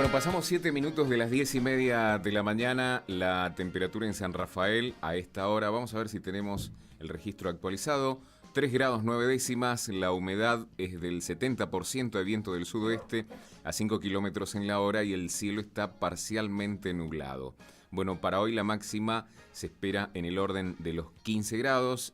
Bueno, pasamos 7 minutos de las 10:30 de la mañana, la temperatura en San Rafael a esta hora. Vamos a ver si tenemos el registro actualizado. 3 grados 9 décimas, la humedad es del 70%, hay viento del sudoeste a 5 kilómetros en la hora y el cielo está parcialmente nublado. Bueno, para hoy la máxima se espera en el orden de los 15 grados.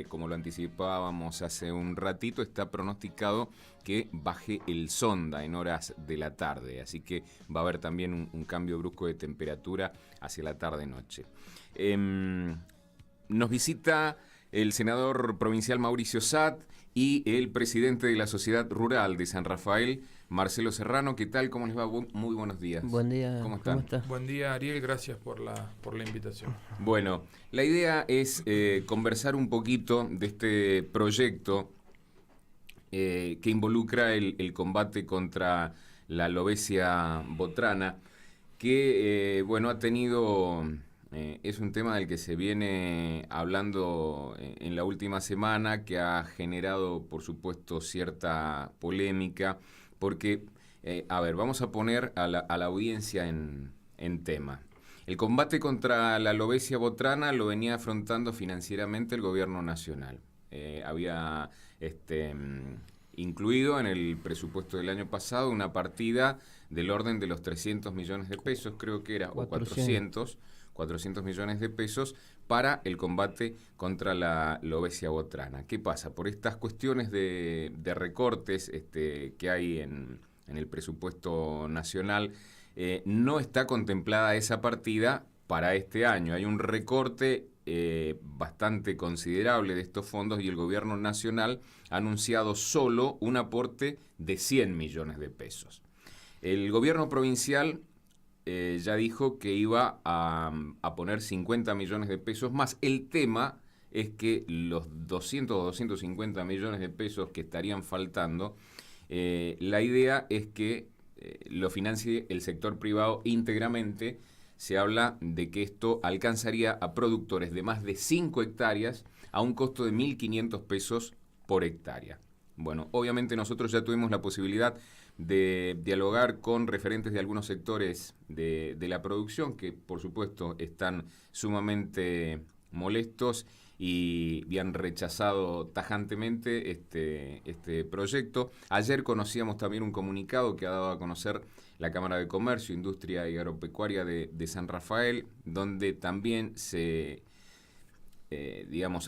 Como lo anticipábamos hace un ratito, está pronosticado que baje el sonda en horas de la tarde. Así que va a haber también un cambio brusco de temperatura hacia la tarde-noche. Nos visita el senador provincial Mauricio Saad y el presidente de la Sociedad Rural de San Rafael, Marcelo Serrano. ¿Qué tal? ¿Cómo les va? Muy buenos días. Buen día. ¿Cómo están? ¿Cómo estás? Buen día, Ariel. Gracias por la invitación. Bueno, la idea es conversar un poquito de este proyecto que involucra el combate contra la alopecia botrana, que ha tenido... es un tema del que se viene hablando en la última semana, que ha generado, por supuesto, cierta polémica, porque, vamos a poner a la audiencia en tema. El combate contra la alopecia botrana lo venía afrontando financieramente el gobierno nacional. Había incluido en el presupuesto del año pasado una partida del orden de los 300 millones de pesos, creo que era, 400 millones de pesos para el combate contra la alopecia botrana. ¿Qué pasa? Por estas cuestiones de recortes que hay en el presupuesto nacional, no está contemplada esa partida para este año. Hay un recorte bastante considerable de estos fondos y el gobierno nacional ha anunciado solo un aporte de 100 millones de pesos. El gobierno provincial ya dijo que iba a poner 50 millones de pesos más. El tema es que los 200 o 250 millones de pesos que estarían faltando, la idea es que lo financie el sector privado íntegramente. Se habla de que esto alcanzaría a productores de más de 5 hectáreas a un costo de 1.500 pesos por hectárea. Bueno, obviamente nosotros ya tuvimos la posibilidad de dialogar con referentes de algunos sectores de la producción que, por supuesto, están sumamente molestos y han rechazado tajantemente este proyecto. Ayer conocíamos también un comunicado que ha dado a conocer la Cámara de Comercio, Industria y Agropecuaria de San Rafael, donde también se...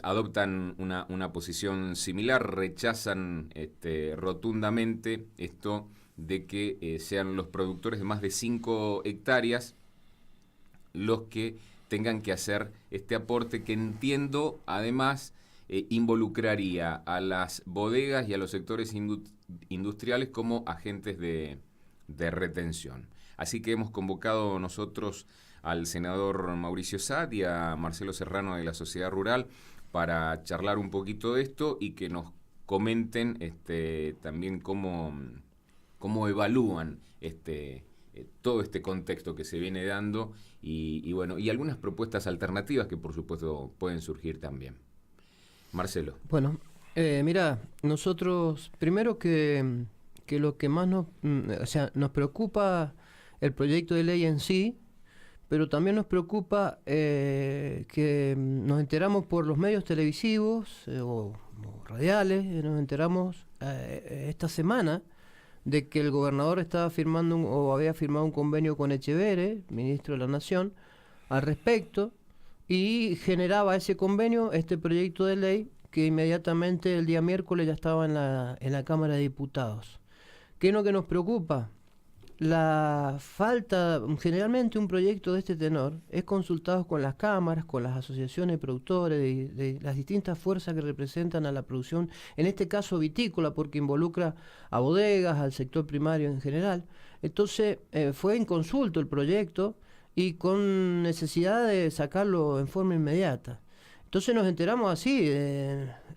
adoptan una posición similar, rechazan rotundamente esto de que sean los productores de más de 5 hectáreas los que tengan que hacer este aporte, que entiendo además involucraría a las bodegas y a los sectores industriales como agentes de retención. Así que hemos convocado nosotros al senador Mauricio Saad y a Marcelo Serrano de la Sociedad Rural para charlar un poquito de esto y que nos comenten también cómo evalúan todo este contexto que se viene dando y algunas propuestas alternativas que por supuesto pueden surgir también. Marcelo. Bueno, mira, nosotros primero que lo que más nos preocupa el proyecto de ley en sí, pero también nos preocupa que nos enteramos por los medios televisivos o radiales, nos enteramos esta semana de que el gobernador estaba había firmado un convenio con Echeverre, ministro de la Nación, al respecto, y generaba ese convenio, este proyecto de ley, que inmediatamente el día miércoles ya estaba en la Cámara de Diputados. ¿Qué es lo que nos preocupa? La falta, generalmente un proyecto de este tenor es consultado con las cámaras, con las asociaciones de productores, de las distintas fuerzas que representan a la producción, en este caso vitícola, porque involucra a bodegas, al sector primario en general. Entonces fue en consulta el proyecto y con necesidad de sacarlo en forma inmediata. Entonces nos enteramos así,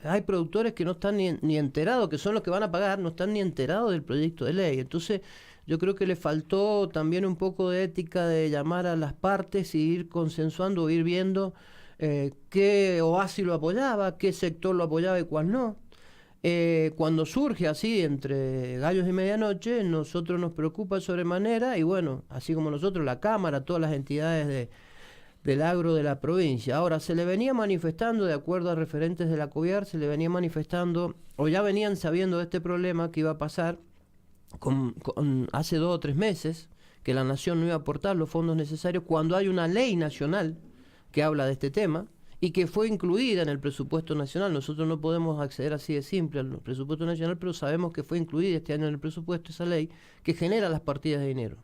hay productores que no están ni enterados, que son los que van a pagar, no están ni enterados del proyecto de ley. Entonces yo creo que le faltó también un poco de ética de llamar a las partes y ir consensuando, ir viendo qué oasis lo apoyaba, qué sector lo apoyaba y cuál no. cuando surge así entre gallos y medianoche, nosotros nos preocupa sobremanera y bueno, así como nosotros, la Cámara, todas las entidades del agro de la provincia. Ahora, se le venía manifestando, de acuerdo a referentes de la COVIAR, se le venía manifestando, o ya venían sabiendo de este problema que iba a pasar hace 2 o 3 meses, que la Nación no iba a aportar los fondos necesarios cuando hay una ley nacional que habla de este tema y que fue incluida en el presupuesto nacional. Nosotros no podemos acceder así de simple al presupuesto nacional, pero sabemos que fue incluida este año en el presupuesto esa ley que genera las partidas de dinero.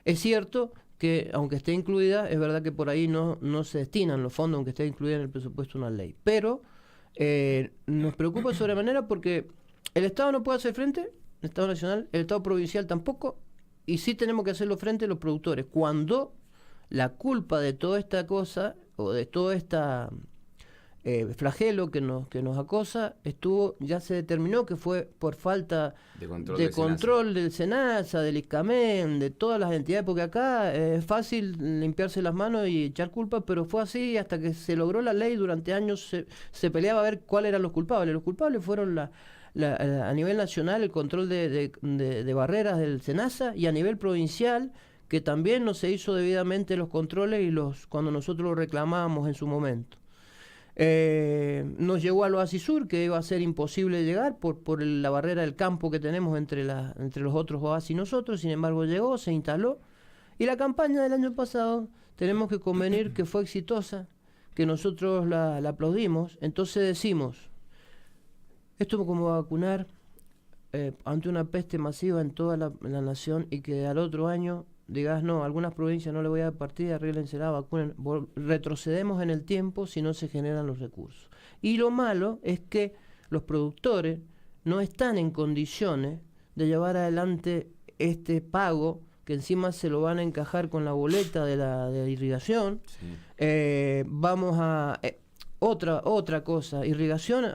Es cierto que, aunque esté incluida, es verdad que por ahí no se destinan los fondos, aunque esté incluida en el presupuesto una ley. Pero nos preocupa sobremanera porque el Estado no puede hacer frente, el Estado nacional, el Estado provincial tampoco, y sí tenemos que hacerlo frente a los productores. Cuando la culpa de toda esta cosa, o de toda esta flagelo que nos acosa, ya se determinó que fue por falta de control del SENASA, del ISCAMEN, de todas las entidades, porque acá es fácil limpiarse las manos y echar culpas, pero fue así hasta que se logró la ley. Durante años se peleaba a ver cuáles eran los culpables. Los culpables fueron a nivel nacional el control de barreras del SENASA, y a nivel provincial, que también no se hizo debidamente los controles cuando nosotros lo reclamábamos en su momento. Nos llegó al Oasis Sur, que iba a ser imposible llegar por la barrera del campo que tenemos entre los otros oasis y nosotros. Sin embargo, llegó, se instaló, y la campaña del año pasado tenemos que convenir que fue exitosa, que nosotros la aplaudimos. Entonces decimos, esto es como vacunar ante una peste masiva en toda la nación, y que al otro año digas, no, a algunas provincias no le voy a dar partida, arréglensela, vacunen. Retrocedemos en el tiempo si no se generan los recursos. Y lo malo es que los productores no están en condiciones de llevar adelante este pago, que encima se lo van a encajar con la boleta de irrigación. Sí. Vamos a... Otra cosa, irrigación,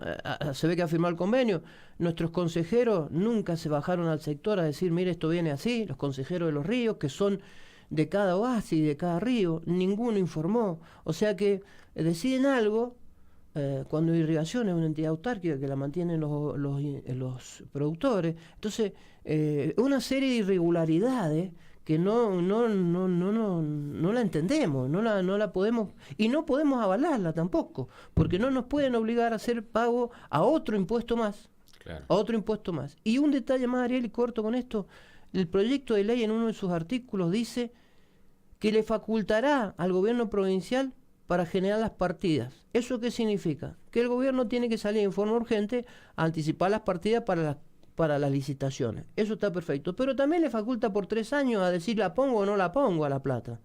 se ve que ha firmado el convenio. Nuestros consejeros nunca se bajaron al sector a decir, mire, esto viene así. Los consejeros de los ríos, que son de cada oasis y de cada río, ninguno informó. O sea que deciden algo, cuando irrigación es una entidad autárquica que la mantienen los productores. Entonces, una serie de irregularidades que no la entendemos, no la podemos, y no podemos avalarla tampoco, porque no nos pueden obligar a hacer pago a otro impuesto más. Claro. A otro impuesto más. Y un detalle más, Ariel, y corto con esto: el proyecto de ley en uno de sus artículos dice que le facultará al gobierno provincial para generar las partidas. ¿Eso qué significa? Que el gobierno tiene que salir en forma urgente a anticipar las partidas para las licitaciones. Eso está perfecto. Pero también le faculta por 3 años a decir, ¿la pongo o no la pongo a la plata?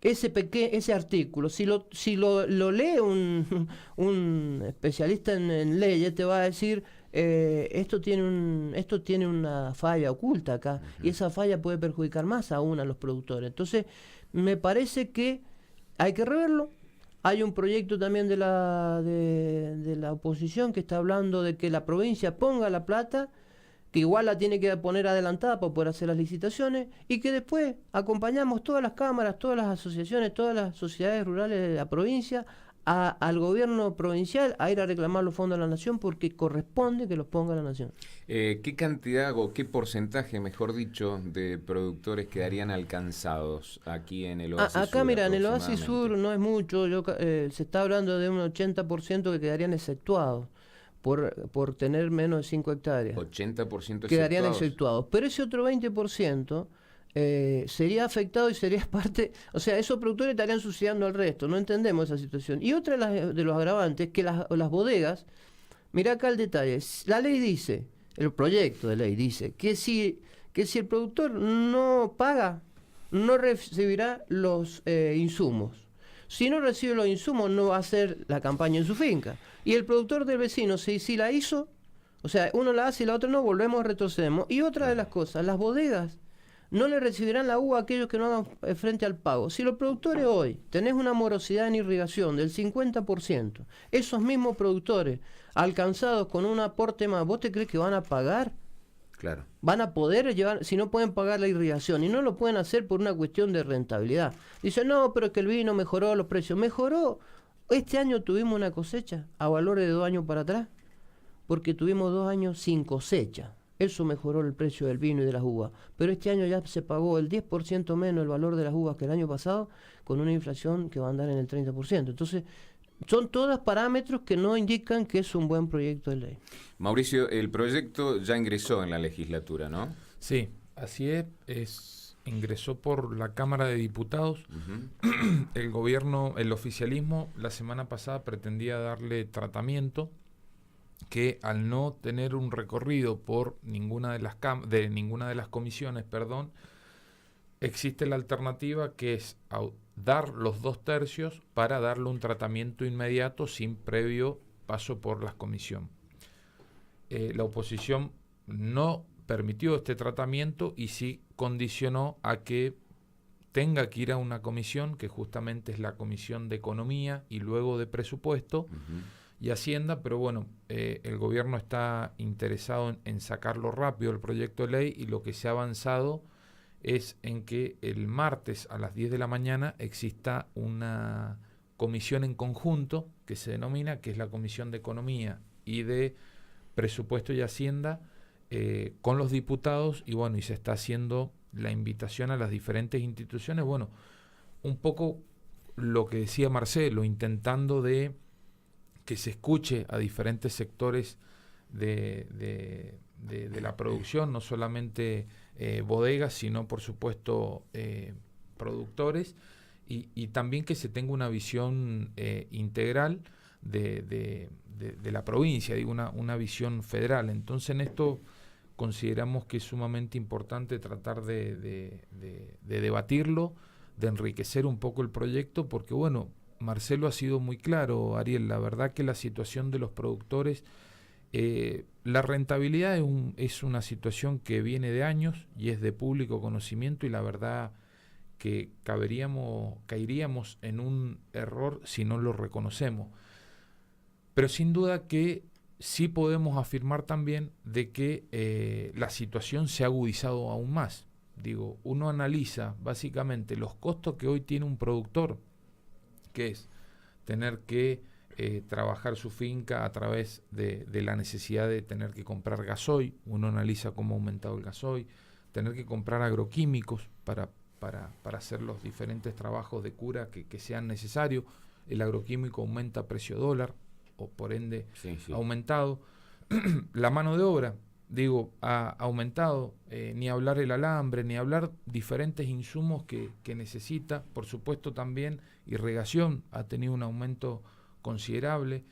Ese artículo, si lo lee un especialista en leyes, te va a decir, esto tiene una falla oculta acá, y esa falla puede perjudicar más aún a los productores. Entonces, me parece que hay que reverlo. Hay un proyecto también de la oposición que está hablando de que la provincia ponga la plata, que igual la tiene que poner adelantada para poder hacer las licitaciones, y que después acompañamos todas las cámaras, todas las asociaciones, todas las sociedades rurales de la provincia al gobierno provincial a ir a reclamar los fondos de la nación, porque corresponde que los ponga la nación. ¿Qué cantidad o qué porcentaje, mejor dicho, de productores quedarían alcanzados aquí en el Oasis Sur? Acá, mira, en el Oasis Sur no es mucho, se está hablando de un 80% que quedarían exceptuados por tener menos de 5 hectáreas. 80% quedarían exceptuados. Pero ese otro 20% sería afectado y sería parte, o sea, esos productores estarían subsidiando al resto. No entendemos esa situación. Y otra de los agravantes, que las bodegas, mira acá el detalle, la ley dice, el proyecto de ley dice que si el productor no paga, no recibirá los insumos. Si no recibe los insumos, no va a hacer la campaña en su finca. Y el productor del vecino, si la hizo, o sea, uno la hace y la otra no, volvemos, retrocedemos. Y otra de las cosas, las bodegas no le recibirán la uva a aquellos que no hagan frente al pago. Si los productores hoy tenés una morosidad en irrigación del 50%, esos mismos productores alcanzados con un aporte más, ¿vos te crees que van a pagar? Claro. Van a poder llevar, si no pueden pagar la irrigación, y no lo pueden hacer por una cuestión de rentabilidad. Dicen, no, pero es que el vino mejoró los precios. Mejoró. Este año tuvimos una cosecha a valores de 2 años para atrás. porque tuvimos 2 años sin cosecha. Eso mejoró el precio del vino y de las uvas. Pero este año ya se pagó el 10% menos el valor de las uvas que el año pasado, con una inflación que va a andar en el 30%. Entonces, son todos parámetros que no indican que es un buen proyecto de ley. Mauricio, el proyecto ya ingresó en la legislatura, ¿no? Sí, así ingresó por la Cámara de Diputados. El gobierno, el oficialismo, la semana pasada pretendía darle tratamiento que, al no tener un recorrido por ninguna de las comisiones, existe la alternativa, que es dar los 2/3 para darle un tratamiento inmediato sin previo paso por la comisión. La oposición no permitió este tratamiento y sí condicionó a que tenga que ir a una comisión, que justamente es la Comisión de Economía y luego de Presupuesto y Hacienda, pero bueno, el gobierno está interesado en sacarlo rápido el proyecto de ley, y lo que se ha avanzado es en que el martes a las 10 de la mañana exista una comisión en conjunto que se denomina, que es la Comisión de Economía y de Presupuesto y Hacienda, con los diputados, y bueno, y se está haciendo la invitación a las diferentes instituciones, bueno, un poco lo que decía Marcelo, intentando de que se escuche a diferentes sectores de la producción, no solamente bodegas, sino por supuesto productores, y también que se tenga una visión integral de la provincia, digo, una visión federal. Entonces, en esto consideramos que es sumamente importante tratar de debatirlo, de enriquecer un poco el proyecto, porque bueno, Marcelo ha sido muy claro, Ariel, la verdad que la situación de los productores, la rentabilidad es una situación que viene de años y es de público conocimiento, y la verdad que caeríamos en un error si no lo reconocemos. Pero sin duda que sí podemos afirmar también de que la situación se ha agudizado aún más. Digo, uno analiza básicamente los costos que hoy tiene un productor, que es tener que trabajar su finca a través de la necesidad de tener que comprar gasoil. Uno analiza cómo ha aumentado el gasoil, tener que comprar agroquímicos para hacer los diferentes trabajos de cura que sean necesarios. El agroquímico aumenta precio dólar, o por ende ha aumentado. La mano de obra, digo, ha aumentado, ni hablar el alambre, ni hablar diferentes insumos que necesita. Por supuesto también irrigación ha tenido un aumento considerable.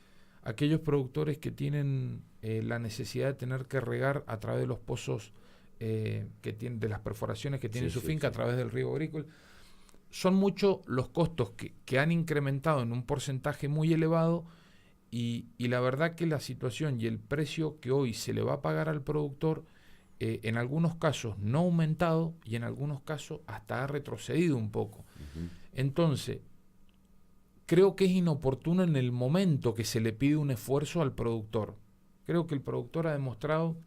Aquellos productores que tienen la necesidad de tener que regar a través de los pozos que tienen, de las perforaciones que tiene su finca a través del riego agrícola, son muchos los costos que han incrementado en un porcentaje muy elevado. Y la verdad que la situación y el precio que hoy se le va a pagar al productor, en algunos casos no ha aumentado, y en algunos casos hasta ha retrocedido un poco. Entonces, creo que es inoportuno en el momento que se le pide un esfuerzo al productor. Creo que el productor ha demostrado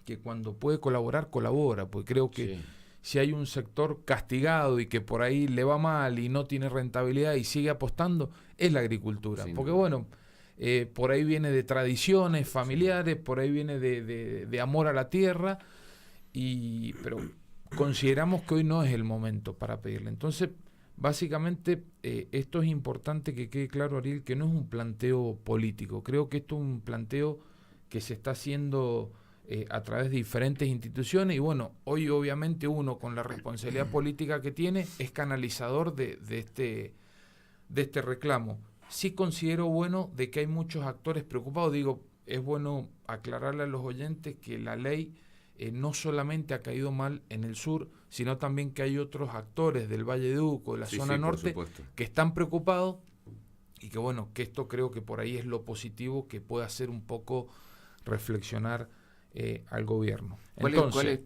que cuando puede colaborar, colabora, pues creo que si hay un sector castigado y que por ahí le va mal y no tiene rentabilidad y sigue apostando, es la agricultura. Porque bueno, por ahí viene de tradiciones familiares, por ahí viene de amor a la tierra, pero consideramos que hoy no es el momento para pedirle. Entonces, básicamente, esto es importante que quede claro, Ariel, que no es un planteo político. Creo que esto es un planteo que se está haciendo a través de diferentes instituciones, y bueno, hoy obviamente uno, con la responsabilidad política que tiene, es canalizador de este reclamo. Sí considero bueno de que hay muchos actores preocupados. Digo, es bueno aclararle a los oyentes que la ley no solamente ha caído mal en el sur, sino también que hay otros actores del Valle de Uco, de la zona norte, que están preocupados, y que bueno, que esto creo que por ahí es lo positivo que puede hacer un poco reflexionar al gobierno. ¿Cuáles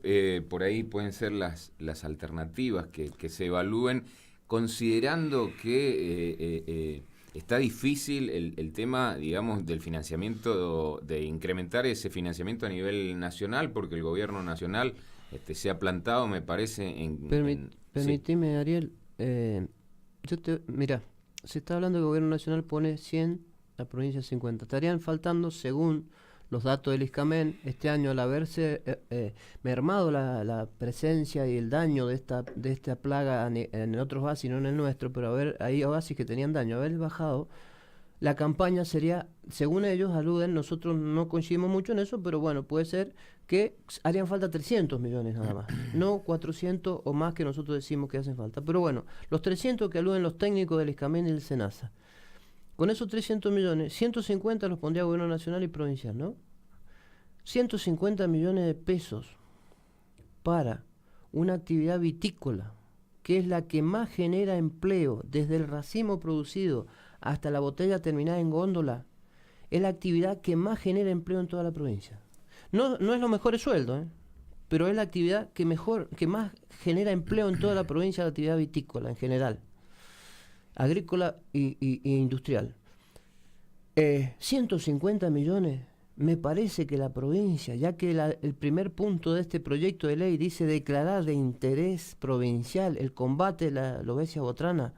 por ahí pueden ser las alternativas que se evalúen, considerando que está difícil el tema, digamos, del financiamiento, de incrementar ese financiamiento a nivel nacional, porque el gobierno nacional se ha plantado, me parece, Permitime, Ariel, mira, se está hablando que el gobierno nacional pone 100, la provincia 50. Estarían faltando, según los datos del ISCAMEN, este año al haberse mermado la presencia y el daño de esta plaga en otros oasis, no en el nuestro, pero hay oasis que tenían daño, haber bajado, la campaña sería, según ellos aluden, nosotros no coincidimos mucho en eso, pero bueno, puede ser que harían falta 300 millones nada más, no 400 o más que nosotros decimos que hacen falta. Pero bueno, los 300 que aluden los técnicos del ISCAMEN y del SENASA. Con esos 300 millones, 150 los pondría gobierno nacional y provincial, ¿no? 150 millones de pesos para una actividad vitícola, que es la que más genera empleo, desde el racimo producido hasta la botella terminada en góndola, es la actividad que más genera empleo en toda la provincia. No es los mejores sueldos, pero es la actividad que más genera empleo en toda la provincia, la actividad vitícola en general, agrícola e industrial. 150 millones, me parece que la provincia, ya que el primer punto de este proyecto de ley dice declarar de interés provincial el combate de la alopecia botrana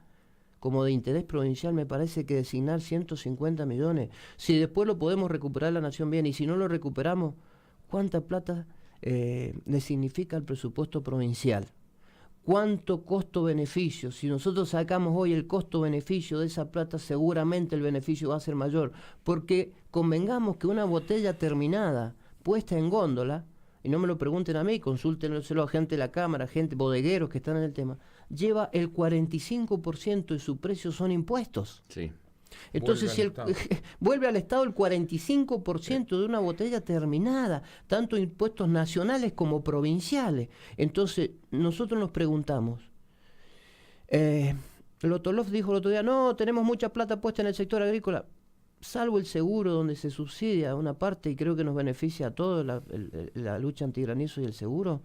como de interés provincial, me parece que designar 150 millones, si después lo podemos recuperar la nación bien, y si no lo recuperamos, ¿cuánta plata le significa el presupuesto provincial? ¿Cuánto costo-beneficio? Si nosotros sacamos hoy el costo-beneficio de esa plata, seguramente el beneficio va a ser mayor, porque convengamos que una botella terminada, puesta en góndola, y no me lo pregunten a mí, consúltenselo a gente de la Cámara, gente, bodegueros que están en el tema, lleva el 45% de su precio son impuestos. Sí. Entonces, vuelve al Estado el 45% de una botella terminada, tanto impuestos nacionales como provinciales. Entonces, nosotros nos preguntamos, Lotolov dijo el otro día, no, tenemos mucha plata puesta en el sector agrícola, salvo el seguro donde se subsidia una parte y creo que nos beneficia a todos la lucha antigranizo y el seguro,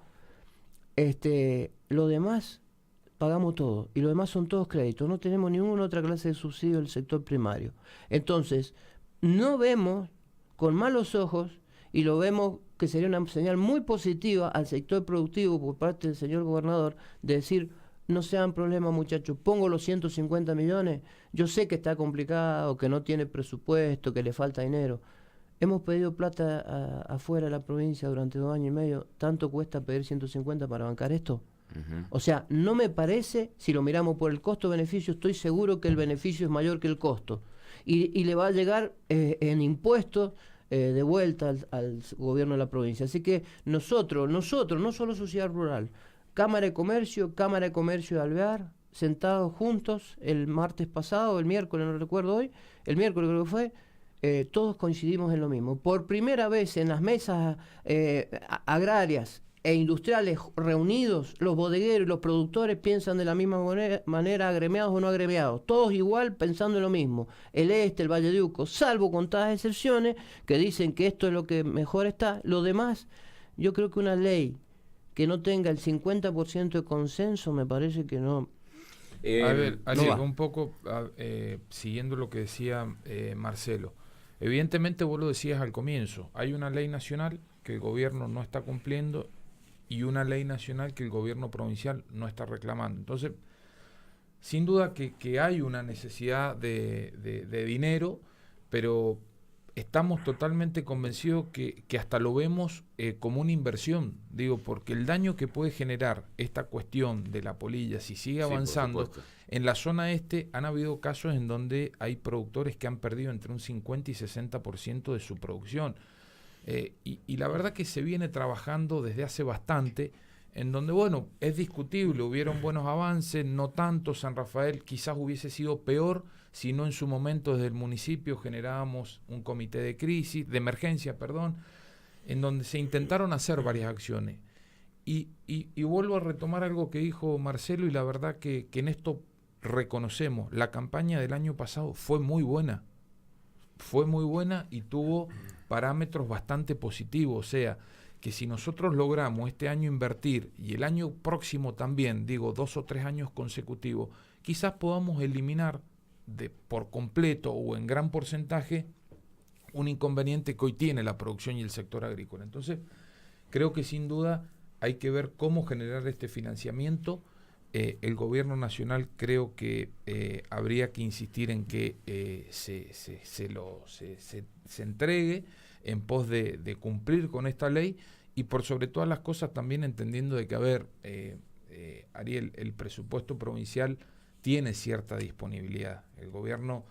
lo demás pagamos todo, y lo demás son todos créditos, no tenemos ninguna otra clase de subsidio del sector primario. Entonces, no vemos con malos ojos, y lo vemos que sería una señal muy positiva al sector productivo por parte del señor gobernador, de decir, no sean problemas muchachos, pongo los 150 millones, yo sé que está complicado, que no tiene presupuesto, que le falta dinero. Hemos pedido plata afuera de la provincia durante 2 años y medio, ¿tanto cuesta pedir 150 para bancar esto? O sea, no me parece, si lo miramos por el costo-beneficio, estoy seguro que el beneficio es mayor que el costo. Y le va a llegar en impuestos de vuelta al gobierno de la provincia. Así que nosotros, no solo Sociedad Rural, Cámara de Comercio de Alvear, sentados juntos el martes pasado, el miércoles, no recuerdo hoy, el miércoles creo que fue, todos coincidimos en lo mismo. Por primera vez en las mesas agrarias e industriales reunidos, los bodegueros y los productores piensan de la misma manera, agremiados o no agremiados, todos igual pensando en lo mismo, el Valle de Uco, salvo contadas excepciones que dicen que esto es lo que mejor está. Lo demás, yo creo que una ley que no tenga el 50% de consenso, me parece que no. A ver, así, un poco siguiendo lo que decía Marcelo, evidentemente vos lo decías al comienzo, hay una ley nacional que el gobierno no está cumpliendo y una ley nacional que el gobierno provincial no está reclamando. Entonces, sin duda que hay una necesidad de dinero, pero estamos totalmente convencidos que hasta lo vemos como una inversión, digo, porque el daño que puede generar esta cuestión de la polilla, si sigue avanzando, en la zona este han habido casos en donde hay productores que han perdido entre un 50 y 60% de su producción. Y la verdad que se viene trabajando desde hace bastante, en donde, bueno, es discutible, hubieron buenos avances, no tanto. San Rafael quizás hubiese sido peor si no en su momento desde el municipio generábamos un comité de crisis, de emergencia, perdón, en donde se intentaron hacer varias acciones. Y vuelvo a retomar algo que dijo Marcelo, y la verdad que en esto reconocemos, la campaña del año pasado fue muy buena y tuvo parámetros bastante positivos, o sea, que si nosotros logramos este año invertir y el año próximo también, digo 2 o 3 años consecutivos, quizás podamos eliminar por completo o en gran porcentaje un inconveniente que hoy tiene la producción y el sector agrícola. Entonces, creo que sin duda hay que ver cómo generar este financiamiento. El gobierno nacional creo que habría que insistir en que se entregue. en pos de cumplir con esta ley y por sobre todas las cosas también entendiendo de que, a ver, Ariel, el presupuesto provincial tiene cierta disponibilidad. El gobierno,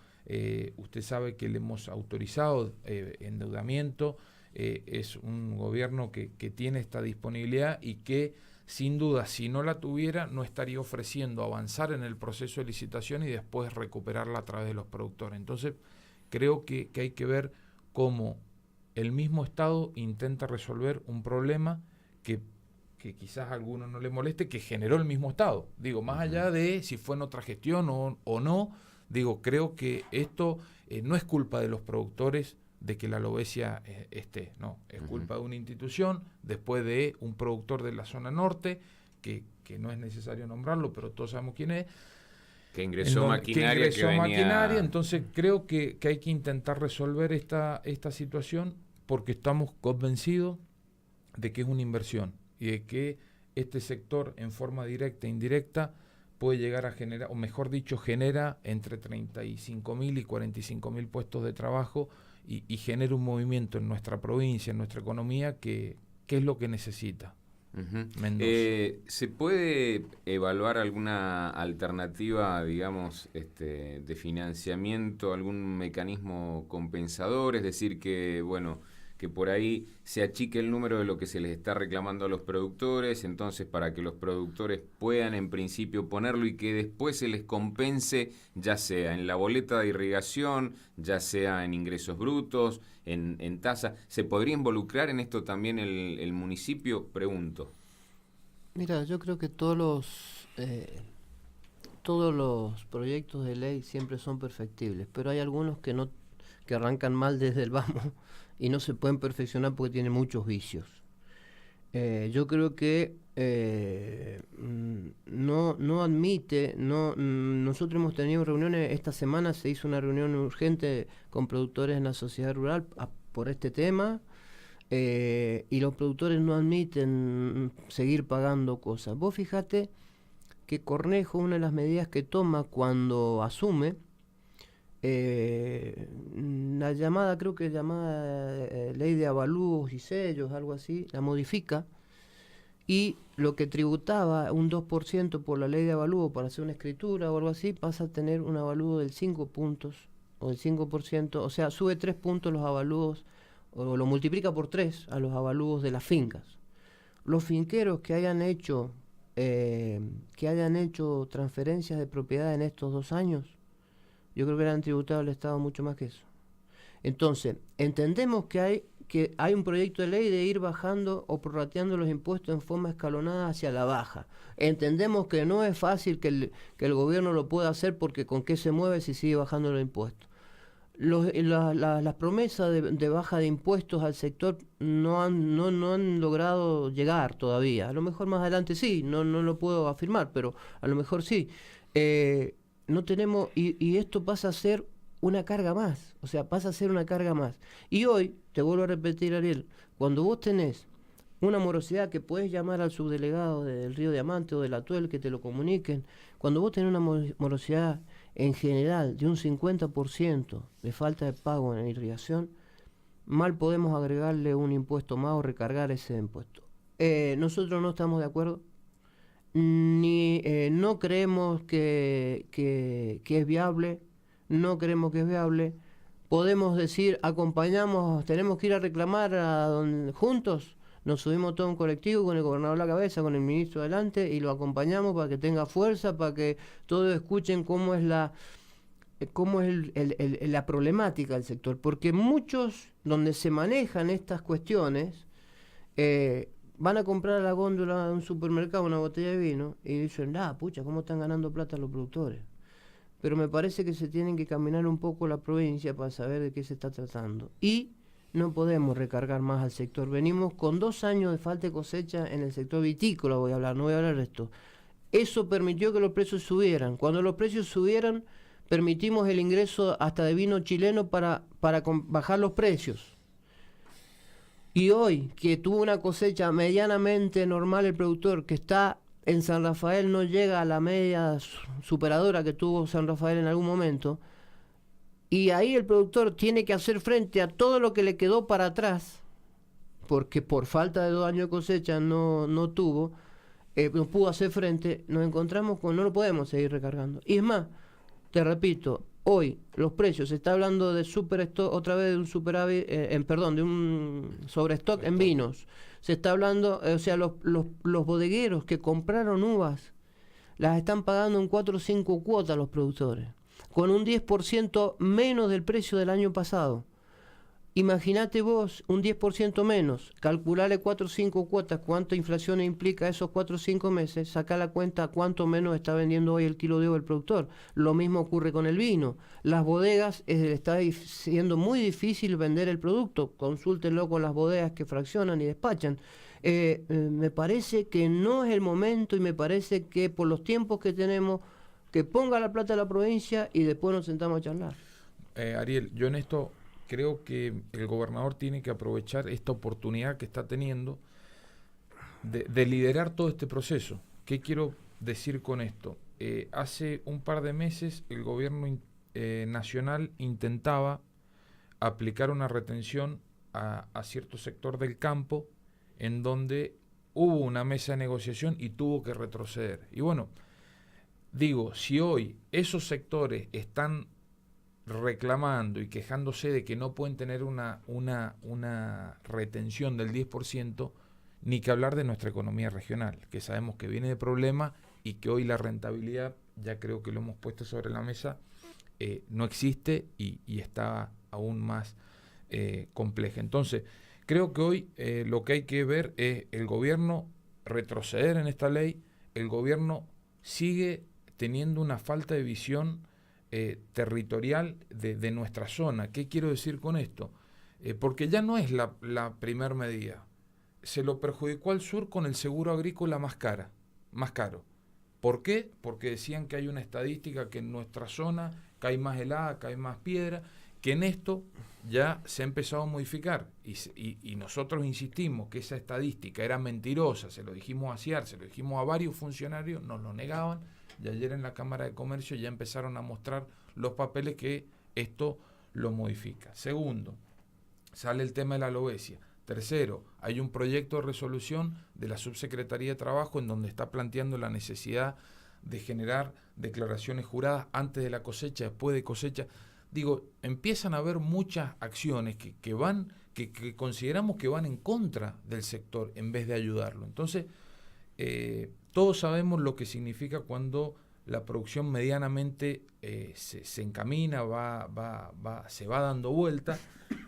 usted sabe que le hemos autorizado endeudamiento, es un gobierno que tiene esta disponibilidad y que sin duda si no la tuviera no estaría ofreciendo avanzar en el proceso de licitación y después recuperarla a través de los productores. Entonces creo que hay que ver cómo el mismo Estado intenta resolver un problema que quizás a alguno no le moleste, que generó el mismo Estado. Digo, más allá de si fue en otra gestión o no, digo, creo que esto no es culpa de los productores de que la alobesia esté, no, es culpa de una institución, después de un productor de la zona norte, que no es necesario nombrarlo, pero todos sabemos quién es, que ingresó maquinaria. Entonces creo que hay que intentar resolver esta situación porque estamos convencidos de que es una inversión y de que este sector en forma directa e indirecta puede llegar a generar, o mejor dicho, genera entre 35.000 y 45.000 puestos de trabajo y genera un movimiento en nuestra provincia, en nuestra economía, que es lo que necesita. ¿Se puede evaluar alguna alternativa, digamos, de financiamiento, algún mecanismo compensador? Es decir, que, bueno, que por ahí se achique el número de lo que se les está reclamando a los productores, entonces para que los productores puedan en principio ponerlo y que después se les compense, ya sea en la boleta de irrigación, ya sea en ingresos brutos, en tasa. ¿Se podría involucrar en esto también el municipio? Pregunto. Mira, yo creo que todos los proyectos de ley siempre son perfectibles, pero hay algunos que arrancan mal desde el vamos y no se pueden perfeccionar porque tienen muchos vicios. Yo creo que no admite, nosotros hemos tenido reuniones, esta semana se hizo una reunión urgente con productores en la sociedad rural por este tema, y los productores no admiten seguir pagando cosas. Vos fijate que Cornejo, una de las medidas que toma cuando asume, creo que llamada ley de avalúos y sellos, algo así, la modifica, y lo que tributaba un 2% por la ley de avalúo para hacer una escritura o algo así, pasa a tener un avalúo del 5 puntos o del 5%, o sea, sube 3 puntos los avalúos, o lo multiplica por 3 a los avalúos de las fincas. Los finqueros que hayan hecho transferencias de propiedad en estos 2 años, yo creo que le han tributado al Estado mucho más que eso. Entonces, entendemos que hay un proyecto de ley de ir bajando o prorrateando los impuestos en forma escalonada hacia la baja. Entendemos que no es fácil que el gobierno lo pueda hacer porque con qué se mueve si sigue bajando los impuestos. Las promesas de baja de impuestos al sector no han logrado llegar todavía. A lo mejor más adelante sí, no lo puedo afirmar, pero a lo mejor sí. No tenemos, y esto pasa a ser una carga más, o sea, pasa a ser una carga más. Y hoy, te vuelvo a repetir, Ariel, cuando vos tenés una morosidad que puedes llamar al subdelegado del Río Diamante o del Atuel que te lo comuniquen, cuando vos tenés una morosidad en general de un 50% de falta de pago en irrigación, mal podemos agregarle un impuesto más o recargar ese impuesto. Nosotros no estamos de acuerdo, ni no creemos que es viable, podemos decir, acompañamos, tenemos que ir a reclamar juntos, nos subimos todo un colectivo con el gobernador a la cabeza, con el ministro adelante y lo acompañamos para que tenga fuerza, para que todos escuchen cómo es la problemática del sector, porque muchos donde se manejan estas cuestiones van a comprar a la góndola de un supermercado una botella de vino y dicen, pucha, ¿cómo están ganando plata los productores? Pero me parece que se tienen que caminar un poco la provincia para saber de qué se está tratando. Y no podemos recargar más al sector. Venimos con 2 años de falta de cosecha en el sector vitícola, no voy a hablar de esto. Eso permitió que los precios subieran. Cuando los precios subieran, permitimos el ingreso hasta de vino chileno para bajar los precios. Y hoy, que tuvo una cosecha medianamente normal el productor, que está en San Rafael, no llega a la media superadora que tuvo San Rafael en algún momento, y ahí el productor tiene que hacer frente a todo lo que le quedó para atrás, porque por falta de 2 años de cosecha no pudo hacer frente, nos encontramos con no lo podemos seguir recargando. Y es más, te repito, hoy los precios, se está hablando de superstock, otra vez de un superávit, de un sobrestock en vinos. Se está hablando, o sea, los bodegueros que compraron uvas las están pagando en 4 o 5 cuotas los productores, con un 10% menos del precio del año pasado. Imagínate vos un 10% menos, calcularle 4 o 5 cuotas, cuánta inflación implica esos 4 o 5 meses, saca la cuenta cuánto menos está vendiendo hoy el kilo de uva el productor. Lo mismo ocurre con el vino. Las bodegas, está siendo muy difícil vender el producto. Consúltenlo con las bodegas que fraccionan y despachan. Me parece que no es el momento y me parece que por los tiempos que tenemos, que ponga la plata a la provincia y después nos sentamos a charlar. Ariel, yo en esto creo que el gobernador tiene que aprovechar esta oportunidad que está teniendo de liderar todo este proceso. ¿Qué quiero decir con esto? Hace un par de meses el gobierno nacional intentaba aplicar una retención a cierto sector del campo en donde hubo una mesa de negociación y tuvo que retroceder. Y bueno, digo, si hoy esos sectores están reclamando y quejándose de que no pueden tener una retención del 10%, ni que hablar de nuestra economía regional, que sabemos que viene de problemas y que hoy la rentabilidad, ya creo que lo hemos puesto sobre la mesa, no existe y está aún más compleja. Entonces, creo que hoy lo que hay que ver es el gobierno retroceder en esta ley. El gobierno sigue teniendo una falta de visión territorial de nuestra zona. ¿Qué quiero decir con esto? Porque ya no es la primer medida. Se lo perjudicó al sur con el seguro agrícola más caro. ¿Por qué? Porque decían que hay una estadística que en nuestra zona cae más helada, cae más piedra, que en esto ya se ha empezado a modificar. Y nosotros insistimos que esa estadística era mentirosa, se lo dijimos a CIAR, se lo dijimos a varios funcionarios, nos lo negaban. Y ayer en la Cámara de Comercio ya empezaron a mostrar los papeles que esto lo modifica. Segundo, sale el tema de la alobesia. Tercero, hay un proyecto de resolución de la Subsecretaría de Trabajo en donde está planteando la necesidad de generar declaraciones juradas antes de la cosecha, después de cosecha. Digo, empiezan a haber muchas acciones que consideramos que van en contra del sector en vez de ayudarlo. Entonces, todos sabemos lo que significa cuando la producción medianamente se encamina, se va dando vuelta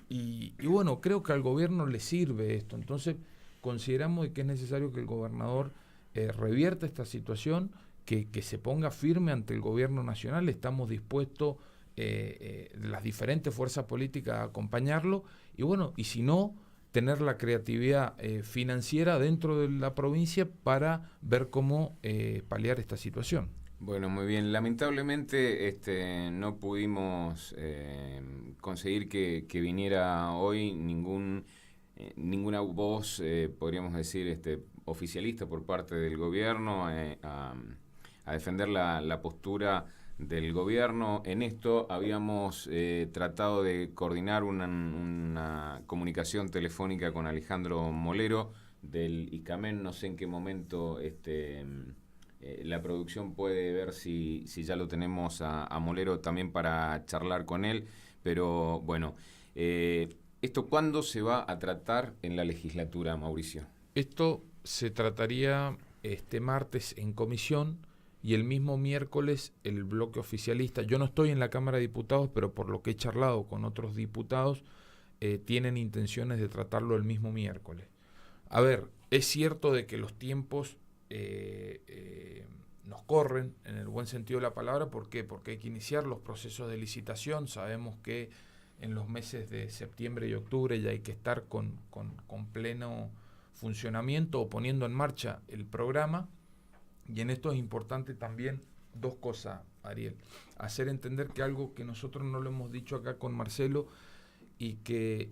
y bueno, creo que al gobierno le sirve esto. Entonces consideramos que es necesario que el gobernador revierta esta situación, que se ponga firme ante el gobierno nacional. Estamos dispuestos, las diferentes fuerzas políticas, a acompañarlo y bueno, y si no, tener la creatividad financiera dentro de la provincia para ver cómo paliar esta situación. Bueno, muy bien. Lamentablemente no pudimos conseguir que viniera hoy ninguna voz, podríamos decir, oficialista por parte del gobierno a defender la postura del gobierno. En esto habíamos tratado de coordinar una comunicación telefónica con Alejandro Molero del ICAMEN. No sé en qué momento la producción puede ver si ya lo tenemos a Molero también para charlar con él, pero bueno, ¿esto cuándo se va a tratar en la legislatura, Mauricio? Esto se trataría este martes en comisión y el mismo miércoles el bloque oficialista. Yo no estoy en la Cámara de Diputados, pero por lo que he charlado con otros diputados, tienen intenciones de tratarlo el mismo miércoles. A ver, es cierto de que los tiempos nos corren en el buen sentido de la palabra. ¿Por qué? Porque hay que iniciar los procesos de licitación. Sabemos que en los meses de septiembre y octubre ya hay que estar con pleno funcionamiento o poniendo en marcha el programa. Y en esto es importante también dos cosas, Ariel. Hacer entender que algo que nosotros no lo hemos dicho acá con Marcelo y que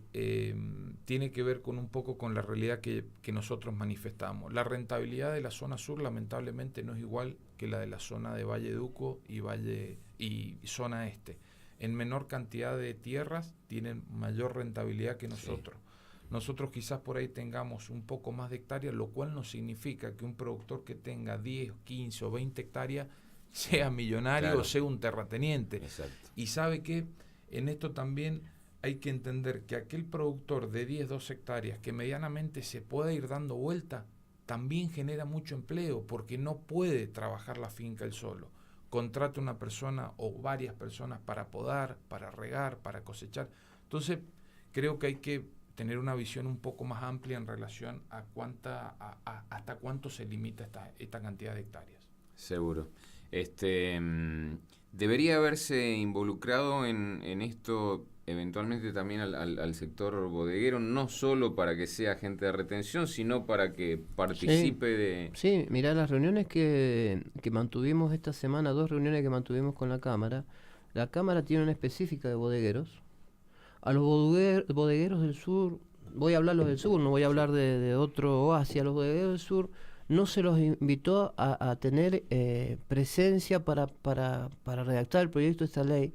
tiene que ver con un poco con la realidad que nosotros manifestamos. La rentabilidad de la zona sur lamentablemente no es igual que la de la zona de Valle Duco y zona este. en menor cantidad de tierras tienen mayor rentabilidad que nosotros. Sí. Nosotros quizás por ahí tengamos un poco más de hectáreas, lo cual no significa que un productor que tenga 10, 15 o 20 hectáreas sea millonario, claro, o sea un terrateniente. Exacto. Y sabe que en esto también hay que entender que aquel productor de 10, 12 hectáreas que medianamente se pueda ir dando vuelta, también genera mucho empleo, porque no puede trabajar la finca él solo. Contrata una persona o varias personas para podar, para regar, para cosechar. Entonces, creo que hay que tener una visión un poco más amplia en relación a hasta cuánto se limita esta cantidad de hectáreas. Seguro. Debería haberse involucrado en esto eventualmente también al sector bodeguero, no solo para que sea agente de retención, sino para que participe de... Sí, mirá, las reuniones que mantuvimos esta semana, 2 reuniones que mantuvimos con la Cámara tiene una específica de bodegueros. A los bodegueros del sur, voy a hablar los del sur, no voy a hablar de otro oasis, a los bodegueros del sur no se los invitó a tener presencia para redactar el proyecto de esta ley.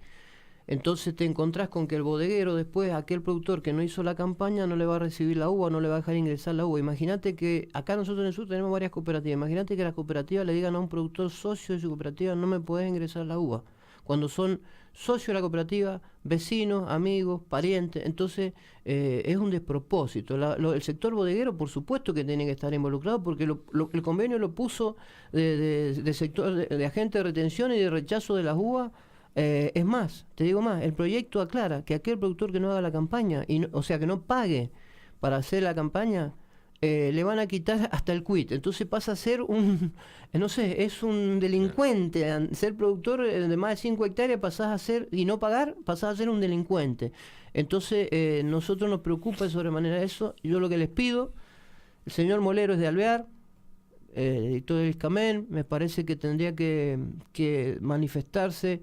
Entonces te encontrás con que el bodeguero después, aquel productor que no hizo la campaña, no le va a recibir la uva, no le va a dejar ingresar la uva. Imagínate que acá nosotros en el sur tenemos varias cooperativas. Imagínate que las cooperativas le digan a un productor socio de su cooperativa, no me podés ingresar la uva. Cuando son socios de la cooperativa, vecinos, amigos, parientes. Entonces es un despropósito. El sector bodeguero, por supuesto que tiene que estar involucrado, porque el convenio lo puso de sector de agente de retención y de rechazo de las uvas. Es más, te digo más, el proyecto aclara que aquel productor que no haga la campaña, o sea, que no pague para hacer la campaña, le van a quitar hasta el quit. Entonces pasa a ser es un delincuente. Ser productor de más de 5 hectáreas pasás a ser, y no pagar, pasás a ser un delincuente. Entonces, nosotros nos preocupa de sobremanera eso. Yo lo que les pido, el señor Molero es de Alvear, director del ISCAMEN, me parece que tendría que manifestarse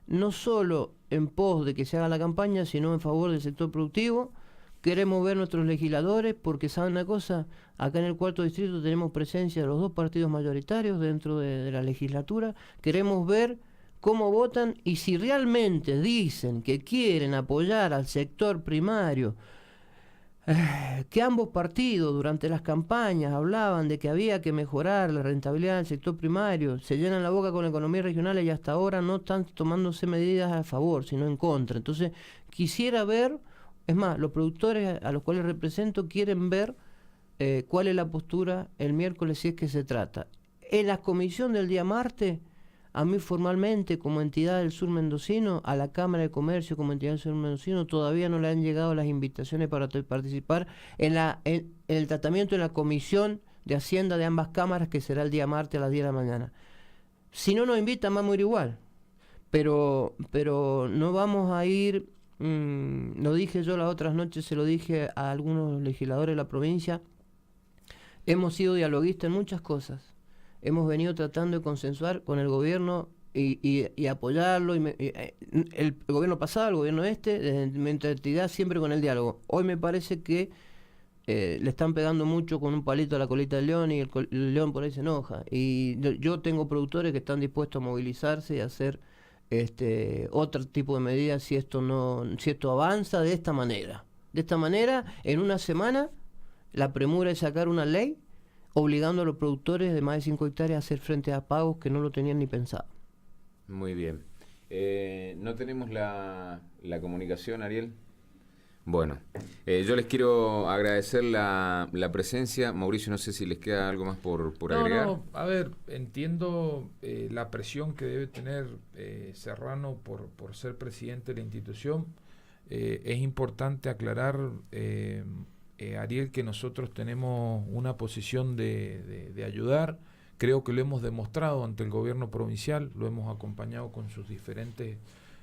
no solo en pos de que se haga la campaña, sino en favor del sector productivo. Queremos ver nuestros legisladores, porque saben una cosa, acá en el 4º distrito tenemos presencia de los 2 partidos mayoritarios dentro de la legislatura. Queremos ver cómo votan y si realmente dicen que quieren apoyar al sector primario, que ambos partidos durante las campañas hablaban de que había que mejorar la rentabilidad del sector primario, se llenan la boca con la economía regional y hasta ahora no están tomándose medidas a favor, sino en contra. Entonces, quisiera ver, es más, los productores a los cuales represento quieren ver cuál es la postura el miércoles, si es que se trata. En la comisión del día martes, a mí formalmente, como entidad del sur mendocino, a la Cámara de Comercio como entidad del sur mendocino, todavía no le han llegado las invitaciones para participar en el tratamiento de la comisión de Hacienda de ambas cámaras, que será el día martes a las 10 de la mañana. Si no nos invitan, vamos a ir igual. Pero no vamos a ir, lo dije yo las otras noches, se lo dije a algunos legisladores de la provincia, hemos sido dialoguistas en muchas cosas. Hemos venido tratando de consensuar con el gobierno y apoyarlo. El gobierno pasado, el gobierno desde mi entidad, siempre con el diálogo. Hoy me parece que le están pegando mucho con un palito a la colita del león y el león por ahí se enoja. Y yo tengo productores que están dispuestos a movilizarse y a hacer otro tipo de medidas si esto avanza de esta manera. De esta manera, en una semana, la premura es sacar una ley obligando a los productores de más de 5 hectáreas a hacer frente a pagos que no lo tenían ni pensado. Muy bien. ¿No tenemos la comunicación, Ariel? Bueno, yo les quiero agradecer la presencia. Mauricio, no sé si les queda algo más por agregar. No, a ver, entiendo la presión que debe tener Serrano por ser presidente de la institución. Es importante aclarar, Ariel, que nosotros tenemos una posición de ayudar. Creo que lo hemos demostrado ante el gobierno provincial, lo hemos acompañado con sus diferentes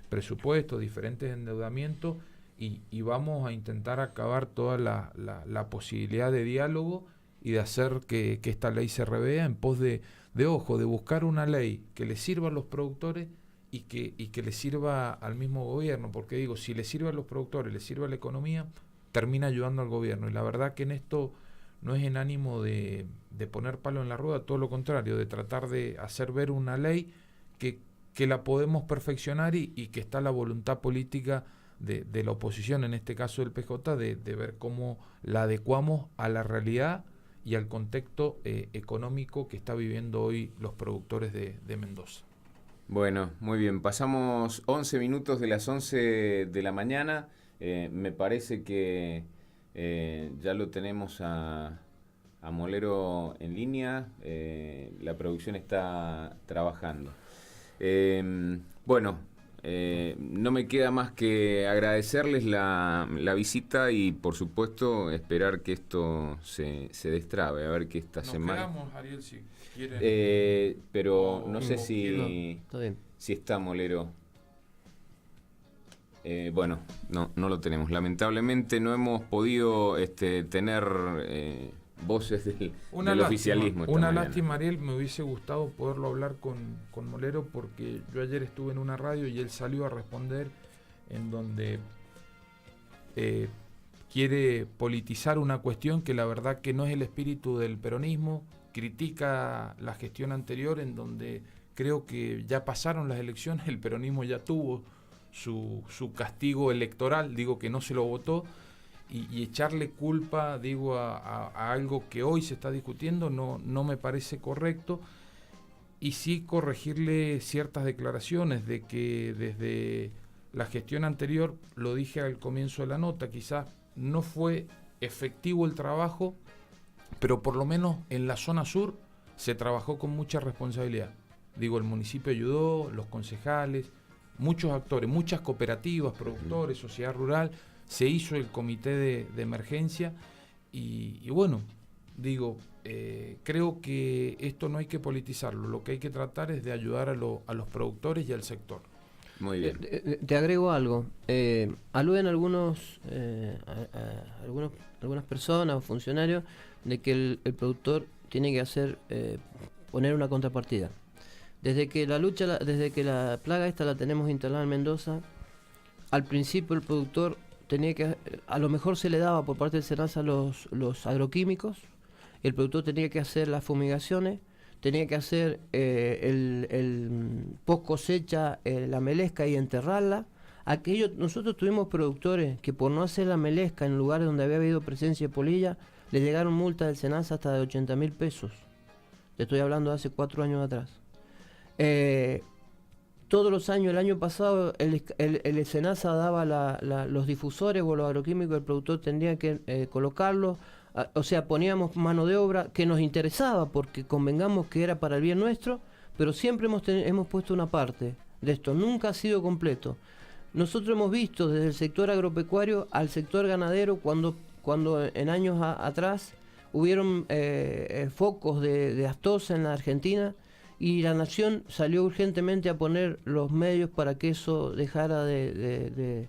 presupuestos, diferentes endeudamientos, y vamos a intentar acabar toda la posibilidad de diálogo y de hacer que esta ley se revea en pos de buscar una ley que le sirva a los productores y que le sirva al mismo gobierno, porque digo, si le sirve a los productores, le sirve a la economía, termina ayudando al gobierno. Y la verdad que en esto no es en ánimo de poner palo en la rueda, todo lo contrario, de tratar de hacer ver una ley que que la podemos perfeccionar y que está la voluntad política de la oposición, en este caso del PJ, de ver cómo la adecuamos a la realidad y al contexto económico que está viviendo hoy los productores de Mendoza. Bueno, muy bien. Pasamos 11 minutos de las 11 de la mañana. Me parece que ya lo tenemos a Molero en línea. La producción está trabajando. Bueno, no me queda más que agradecerles la visita y, por supuesto, esperar que esto se destrabe. A ver que esta semana... Nos quedamos, Ariel, si quieren. Pero no sé si está Molero. Bueno, no lo tenemos. Lamentablemente no hemos podido tener voces del oficialismo. Una lástima, Ariel. Me hubiese gustado poderlo hablar con Molero, porque yo ayer estuve en una radio y él salió a responder en donde quiere politizar una cuestión que la verdad que no es el espíritu del peronismo. Critica la gestión anterior, en donde creo que ya pasaron las elecciones, el peronismo ya tuvo su castigo electoral, digo que no se lo votó, y echarle culpa, digo, a algo que hoy se está discutiendo no me parece correcto, y sí corregirle ciertas declaraciones de que desde la gestión anterior, lo dije al comienzo de la nota, quizás no fue efectivo el trabajo, pero por lo menos en la zona sur se trabajó con mucha responsabilidad. Digo, el municipio ayudó, los concejales, muchos actores, muchas cooperativas, productores, sociedad rural, se hizo el comité de emergencia y bueno, digo, creo que esto no hay que politizarlo, lo que hay que tratar es de ayudar a los productores y al sector. Muy bien. Te agrego algo. Aluden algunas personas o funcionarios de que el productor tiene que poner una contrapartida. Desde que la plaga esta la tenemos instalada en Mendoza, al principio el productor tenía que, a lo mejor se le daba por parte del SENASA los agroquímicos, el productor tenía que hacer las fumigaciones, tenía que hacer el post cosecha, la melesca y enterrarla. Nosotros tuvimos productores que por no hacer la melesca en lugares donde había habido presencia de polilla, le llegaron multas del SENASA hasta de 80.000 pesos. Te estoy hablando de hace 4 años atrás. Todos los años, el año pasado, el SENASA daba los difusores o los agroquímicos, el productor tendría que colocarlos. O sea, poníamos mano de obra que nos interesaba porque convengamos que era para el bien nuestro, pero siempre hemos puesto una parte de esto, nunca ha sido completo. Nosotros hemos visto desde el sector agropecuario al sector ganadero cuando en años atrás hubieron focos de aftosa en la Argentina y la nación salió urgentemente a poner los medios para que eso dejara de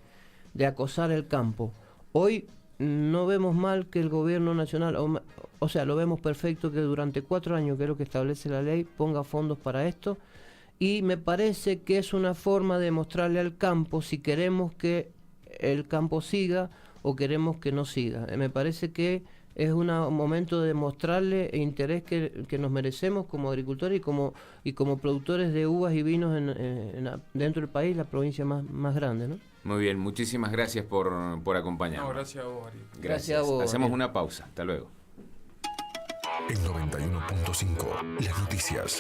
acosar el campo. Hoy no vemos mal que el gobierno nacional, o sea, lo vemos perfecto que durante 4 años, que es lo que establece la ley, ponga fondos para esto, y me parece que es una forma de mostrarle al campo si queremos que el campo siga o queremos que no siga. Me parece que es un momento de mostrarle el interés que nos merecemos como agricultores y como productores de uvas y vinos dentro del país, la provincia más grande, ¿no? Muy bien, muchísimas gracias por acompañarnos. No, gracias a vos, Ariel. Gracias a vos. Hacemos una pausa. Hasta luego. En 91.5, las noticias.